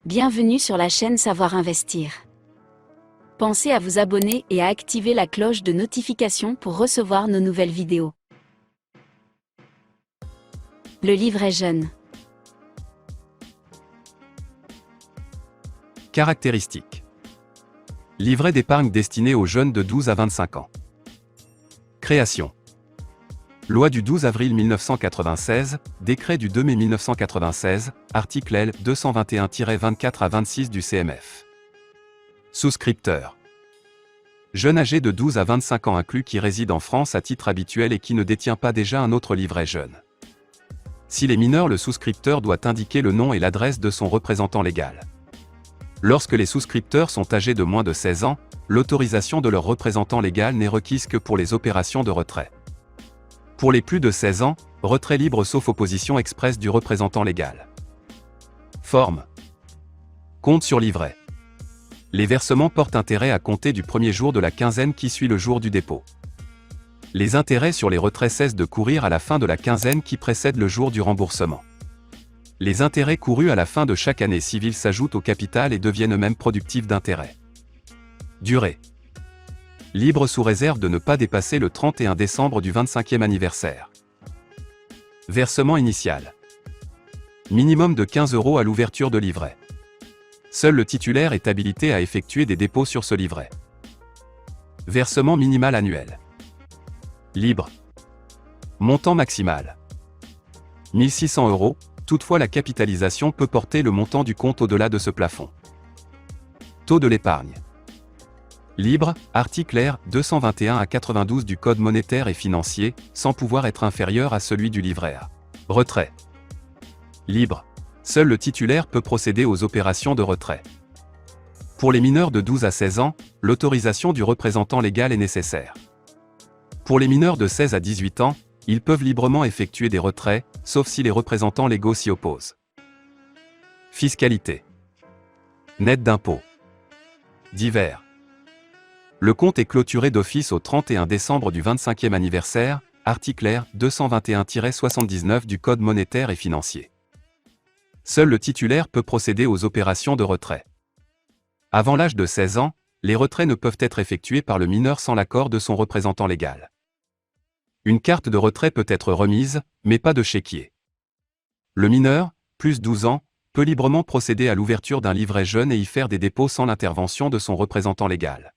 Bienvenue sur la chaîne Savoir Investir. Pensez à vous abonner et à activer la cloche de notification pour recevoir nos nouvelles vidéos. Le livret jeune. Caractéristiques. Livret d'épargne destiné aux jeunes de 12 à 25 ans. Création. Loi du 12 avril 1996, décret du 2 mai 1996, article L. 221-24 à 26 du CMF. Souscripteur. Jeune âgé de 12 à 25 ans inclus qui réside en France à titre habituel et qui ne détient pas déjà un autre livret jeune. S'il est mineur, le souscripteur doit indiquer le nom et l'adresse de son représentant légal. Lorsque les souscripteurs sont âgés de moins de 16 ans, l'autorisation de leur représentant légal n'est requise que pour les opérations de retrait. Pour les plus de 16 ans, retrait libre sauf opposition expresse du représentant légal. Forme. Compte sur livret. Les versements portent intérêt à compter du premier jour de la quinzaine qui suit le jour du dépôt. Les intérêts sur les retraits cessent de courir à la fin de la quinzaine qui précède le jour du remboursement. Les intérêts courus à la fin de chaque année civile s'ajoutent au capital et deviennent eux-mêmes productifs d'intérêts. Durée. Libre sous réserve de ne pas dépasser le 31 décembre du 25e anniversaire. Versement initial. Minimum de 15 € à l'ouverture de livret. Seul le titulaire est habilité à effectuer des dépôts sur ce livret. Versement minimal annuel. Libre. Montant maximal. 1 600 €, toutefois la capitalisation peut porter le montant du compte au-delà de ce plafond. Taux de l'épargne. Libre, article R. 221 à 92 du Code monétaire et financier, sans pouvoir être inférieur à celui du livret A. Retrait. Libre. Seul le titulaire peut procéder aux opérations de retrait. Pour les mineurs de 12 à 16 ans, l'autorisation du représentant légal est nécessaire. Pour les mineurs de 16 à 18 ans, ils peuvent librement effectuer des retraits, sauf si les représentants légaux s'y opposent. Fiscalité. Net d'impôt. Divers. Le compte est clôturé d'office au 31 décembre du 25e anniversaire, article R. 221-79 du Code monétaire et financier. Seul le titulaire peut procéder aux opérations de retrait. Avant l'âge de 16 ans, les retraits ne peuvent être effectués par le mineur sans l'accord de son représentant légal. Une carte de retrait peut être remise, mais pas de chéquier. Le mineur, plus 12 ans, peut librement procéder à l'ouverture d'un livret jeune et y faire des dépôts sans l'intervention de son représentant légal.